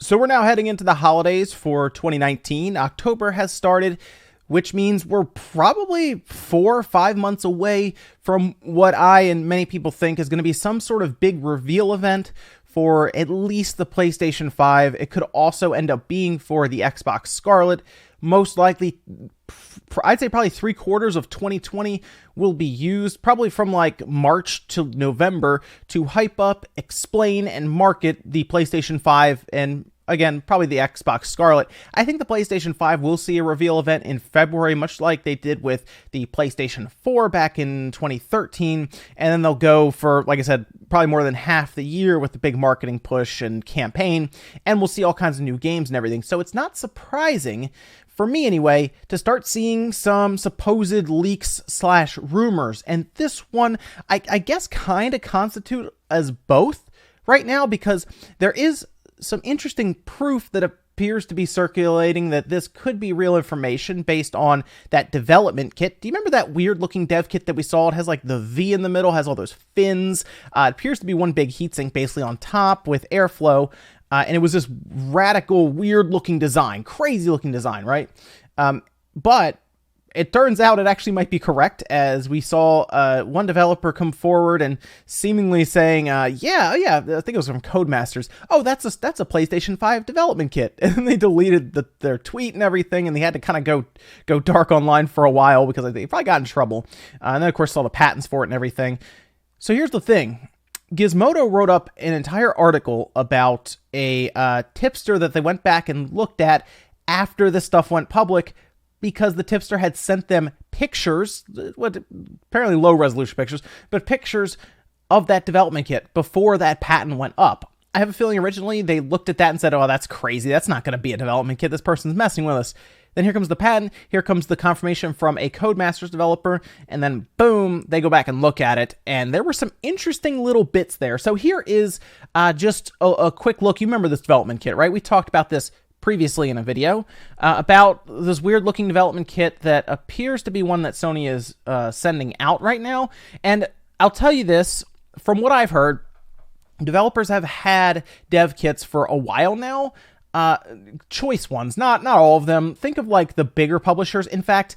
So we're now heading into the holidays for 2019. October has started, which means we're probably 4 or 5 months away from what I and many people think is going to be some sort of big reveal event for at least the PlayStation 5. It could also end up being for the Xbox Scarlett. Most likely, I'd say probably 3/4 of 2020 will be used, probably from like March to November, to hype up, explain, and market the PlayStation 5 and, again, probably the Xbox Scarlett. I think the PlayStation 5 will see a reveal event in February, much like they did with the PlayStation 4 back in 2013, and then they'll go for, like I said, probably more than half the year with the big marketing push and campaign, and we'll see all kinds of new games and everything. So it's not surprising, for me anyway, to start seeing some supposed leaks / rumors, and this one, I guess, kind of constitute as both right now, because there is some interesting proof that appears to be circulating that this could be real information based on that development kit. Do you remember that weird looking dev kit that we saw? It has like the V in the middle, has all those fins. It appears to be one big heatsink basically on top with airflow. And it was this radical, weird looking design, crazy looking design, right? But it turns out it actually might be correct, as we saw one developer come forward and seemingly saying, yeah, I think it was from Codemasters. Oh, that's a PlayStation 5 development kit. And they deleted their tweet and everything, and they had to kind of go dark online for a while because they probably got in trouble. And then, of course, saw the patents for it and everything. So here's the thing. Gizmodo wrote up an entire article about a tipster that they went back and looked at after this stuff went public, because the tipster had sent them pictures, apparently low resolution pictures, but pictures of that development kit before that patent went up. I have a feeling originally they looked at that and said, oh, that's crazy. That's not going to be a development kit. This person's messing with us. Then here comes the patent. Here comes the confirmation from a Codemasters developer. And then boom, they go back and look at it. And there were some interesting little bits there. So here is just a quick look. You remember this development kit, right? We talked about this previously in a video about this weird looking development kit that appears to be one that Sony is sending out right now. And I'll tell you this, from what I've heard, developers have had dev kits for a while now. Choice ones, not all of them. Think of like the bigger publishers. In fact,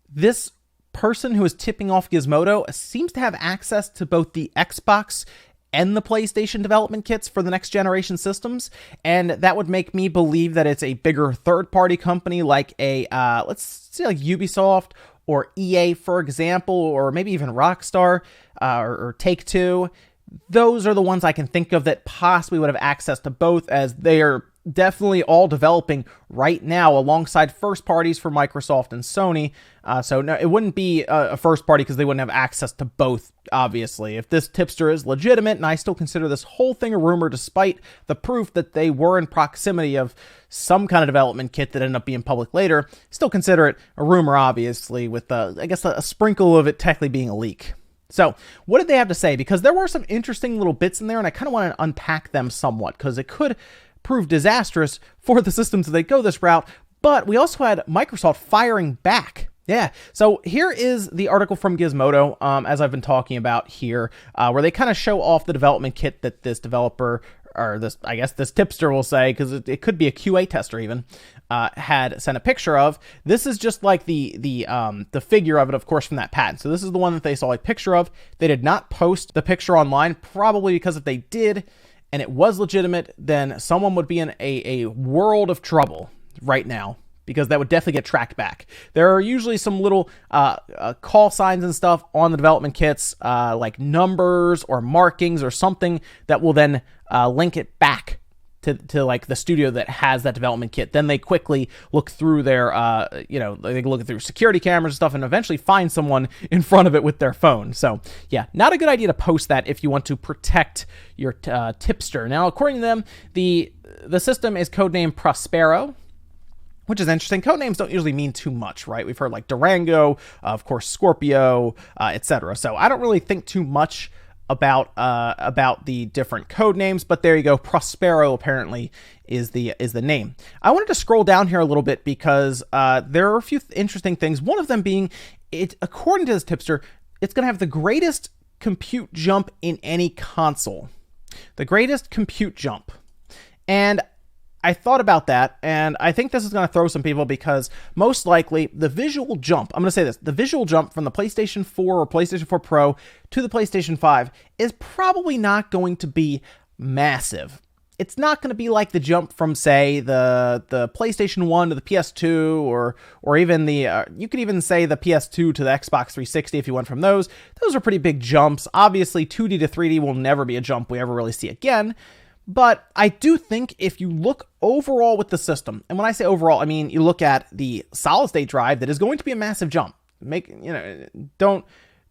this person who is tipping off Gizmodo seems to have access to both the Xbox and the PlayStation development kits for the next generation systems, and that would make me believe that it's a bigger third-party company like a, let's say like Ubisoft or EA, for example, or maybe even Rockstar or Take-Two. Those are the ones I can think of that possibly would have access to both, as they are definitely all developing right now alongside first parties for Microsoft and Sony. So no, it wouldn't be a first party because they wouldn't have access to both, obviously. If this tipster is legitimate, and I still consider this whole thing a rumor despite the proof that they were in proximity of some kind of development kit that ended up being public later, still consider it a rumor, obviously, with I guess a sprinkle of it technically being a leak. So what did they have to say? Because there were some interesting little bits in there, and I kind of want to unpack them somewhat, because it could prove disastrous for the systems that they go this route. But we also had Microsoft firing back. Yeah, so here is the article from Gizmodo, as I've been talking about here, where they kind of show off the development kit that this developer, or this, I guess this tipster will say, because it could be a QA tester even, had sent a picture of. This is just like the figure of it, of course, from that patent. So this is the one that they saw a picture of. They did not post the picture online, probably because if they did, and it was legitimate, then someone would be in a world of trouble right now, because that would definitely get tracked back. There are usually some little call signs and stuff on the development kits, like numbers or markings or something that will then link it back to like the studio that has that development kit. Then they quickly look through their, they look through security cameras and stuff and eventually find someone in front of it with their phone. So yeah, not a good idea to post that if you want to protect your tipster. Now, according to them, the system is codenamed Prospero, which is interesting. Codenames don't usually mean too much, right? We've heard like Durango, of course, Scorpio, etc. So I don't really think too much about the different code names, but there you go. Prospero apparently is the name. I wanted to scroll down here a little bit because there are a few interesting things. One of them being, according to this tipster, it's going to have the greatest compute jump in any console. The greatest compute jump. And I thought about that, and I think this is going to throw some people because most likely the visual jump, I'm going to say this, the visual jump from the PlayStation 4 or PlayStation 4 Pro to the PlayStation 5 is probably not going to be massive. It's not going to be like the jump from, say, the PlayStation 1 to the PS2, or even you could even say the PS2 to the Xbox 360 if you went from those. Those are pretty big jumps. Obviously, 2D to 3D will never be a jump we ever really see again. But I do think if you look overall with the system, and when I say overall, I mean you look at the solid-state drive, that is going to be a massive jump.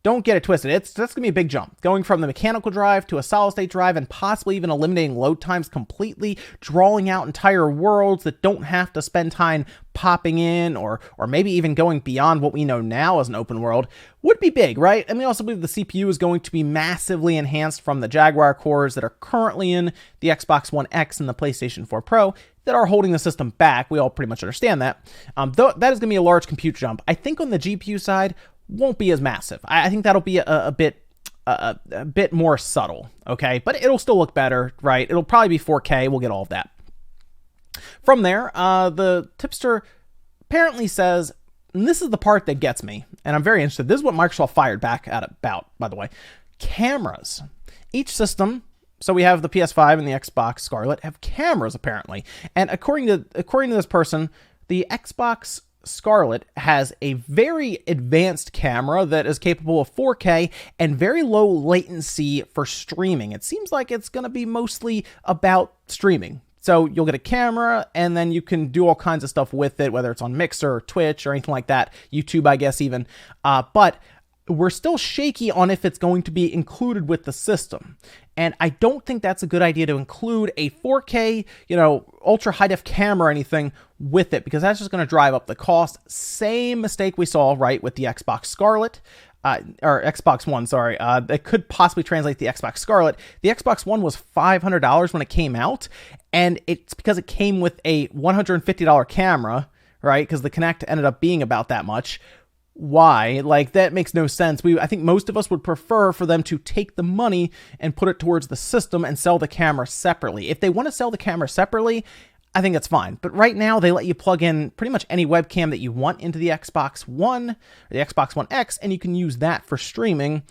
Don't get it twisted. That's going to be a big jump. Going from the mechanical drive to a solid-state drive and possibly even eliminating load times completely, drawing out entire worlds that don't have to spend time popping in or maybe even going beyond what we know now as an open world would be big, right? And we also believe the CPU is going to be massively enhanced from the Jaguar cores that are currently in the Xbox One X and the PlayStation 4 Pro that are holding the system back. We all pretty much understand that. Though that is going to be a large compute jump. I think on the GPU side, won't be as massive. I think that'll be a bit more subtle, okay? But it'll still look better, right? It'll probably be 4K. We'll get all of that. From there, the tipster apparently says, and this is the part that gets me, and I'm very interested. This is what Microsoft fired back at about, by the way. Cameras. Each system, so we have the PS5 and the Xbox Scarlett, have cameras apparently. And according to this person, the Xbox Scarlett has a very advanced camera that is capable of 4K and very low latency for streaming. It seems like it's going to be mostly about streaming. So you'll get a camera and then you can do all kinds of stuff with it, whether it's on Mixer or Twitch or anything like that. YouTube, I guess, even. But we're still shaky on if it's going to be included with the system. And I don't think that's a good idea to include a 4K, ultra high def camera or anything with it, because that's just going to drive up the cost. Same mistake we saw, right, with the Xbox Scarlett, or Xbox One, sorry. That could possibly translate the Xbox Scarlett. The Xbox One was $500 when it came out, and it's because it came with a $150 camera, right? Because the Kinect ended up being about that much. Why? Like, that makes no sense. I think most of us would prefer for them to take the money and put it towards the system and sell the camera separately. If they want to sell the camera separately, I think that's fine. But right now, they let you plug in pretty much any webcam that you want into the Xbox One or the Xbox One X, and you can use that for streaming.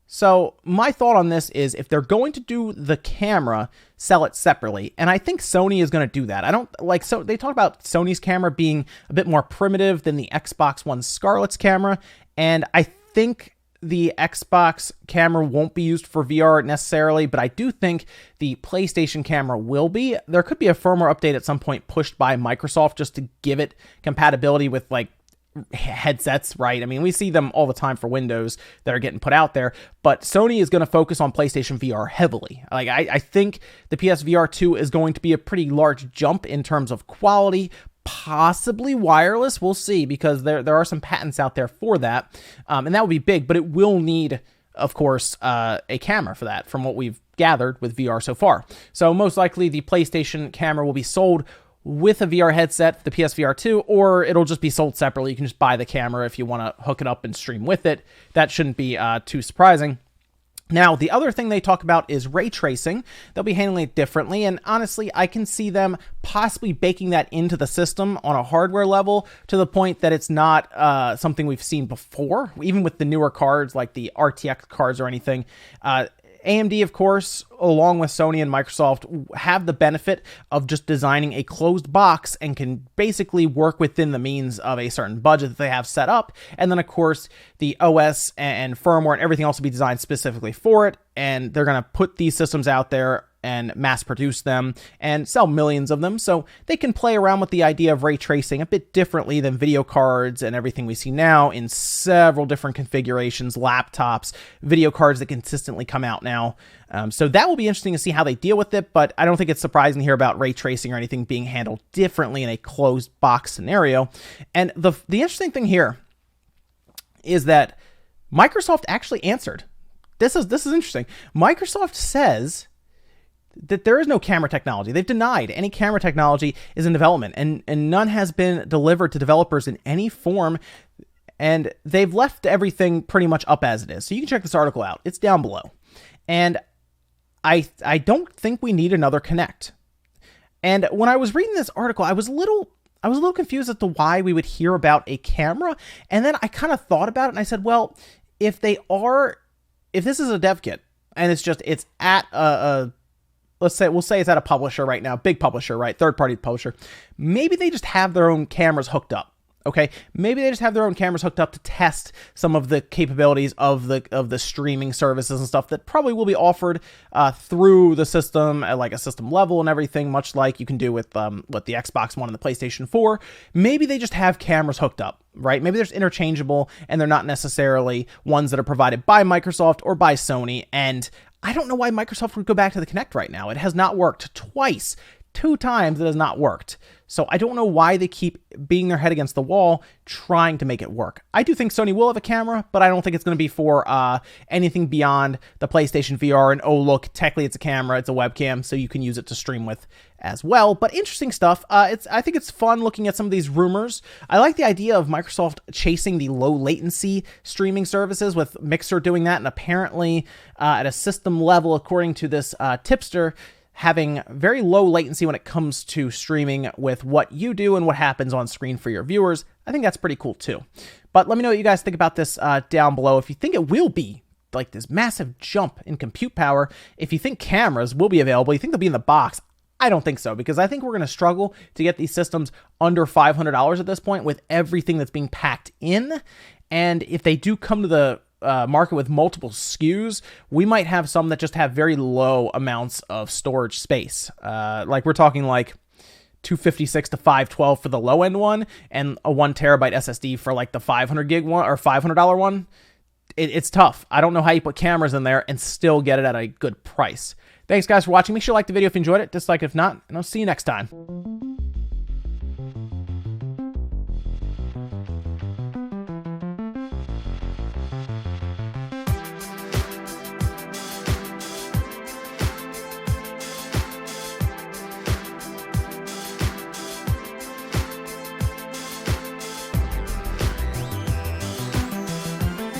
So my thought on this is, if they're going to do the camera, sell it separately. And I think Sony is going to do that. I don't like, so they talk about Sony's camera being a bit more primitive than the Xbox One Scarlett's camera. And I think the Xbox camera won't be used for VR necessarily, but I do think the PlayStation camera will be. There could be a firmware update at some point pushed by Microsoft just to give it compatibility with like headsets, right? I mean, we see them all the time for Windows that are getting put out there, but Sony is going to focus on PlayStation VR heavily. Like, I think the PSVR 2 is going to be a pretty large jump in terms of quality, possibly wireless. We'll see, because there are some patents out there for that, and that would be big, but it will need, of course, a camera for that, from what we've gathered with VR so far. So most likely the PlayStation camera will be sold with a VR headset, the PSVR 2, or it'll just be sold separately. You can just buy the camera if you want to hook it up and stream with it. That shouldn't be too surprising. Now, the other thing they talk about is ray tracing. They'll be handling it differently, and honestly, I can see them possibly baking that into the system on a hardware level to the point that it's not something we've seen before, even with the newer cards like the RTX cards or anything. AMD, of course, along with Sony and Microsoft, have the benefit of just designing a closed box and can basically work within the means of a certain budget that they have set up. And then, of course, the OS and firmware and everything else will be designed specifically for it. And they're going to put these systems out there and mass produce them and sell millions of them. So they can play around with the idea of ray tracing a bit differently than video cards and everything we see now in several different configurations, laptops, video cards that consistently come out now. So that will be interesting to see how they deal with it, but I don't think it's surprising to hear about ray tracing or anything being handled differently in a closed box scenario. And the interesting thing here is that Microsoft actually answered. This is interesting. Microsoft says that there is no camera technology. They've denied any camera technology is in development, and none has been delivered to developers in any form, and they've left everything pretty much up as it is. So you can check this article out. It's down below. And I don't think we need another Kinect. And when I was reading this article, I was a little confused as to why we would hear about a camera. And then I kind of thought about it and I said, well, if this is a dev kit and it's at we'll say it's at a publisher right now, big publisher, right? Third party publisher. Maybe they just have their own cameras hooked up. Okay, maybe they just have their own cameras hooked up to test some of the capabilities of the streaming services and stuff that probably will be offered through the system at like a system level and everything, much like you can do with the Xbox One and the PlayStation 4. Maybe they just have cameras hooked up, right? Maybe they're interchangeable and they're not necessarily ones that are provided by Microsoft or by Sony. And I don't know why Microsoft would go back to the Kinect right now. It has not worked twice. 2 times it has not worked. So I don't know why they keep beating their head against the wall trying to make it work. I do think Sony will have a camera, but I don't think it's going to be for anything beyond the PlayStation VR and, oh, look, technically it's a camera, it's a webcam, so you can use it to stream with as well. But interesting stuff. I think it's fun looking at some of these rumors. I like the idea of Microsoft chasing the low latency streaming services with Mixer doing that, and apparently at a system level, according to this tipster, having very low latency when it comes to streaming with what you do and what happens on screen for your viewers. I think that's pretty cool too. But let me know what you guys think about this down below. If you think it will be like this massive jump in compute power, if you think cameras will be available, you think they'll be in the box, I don't think so, because I think we're going to struggle to get these systems under $500 at this point with everything that's being packed in. And if they do come to the market with multiple SKUs, we might have some that just have very low amounts of storage space. Like we're talking like 256 to 512 for the low end one, and a 1 terabyte SSD for like the 500 gig one or $500 one. It's tough. I don't know how you put cameras in there and still get it at a good price. Thanks guys for watching. Make sure you like the video if you enjoyed it, dislike it if not, and I'll see you next time.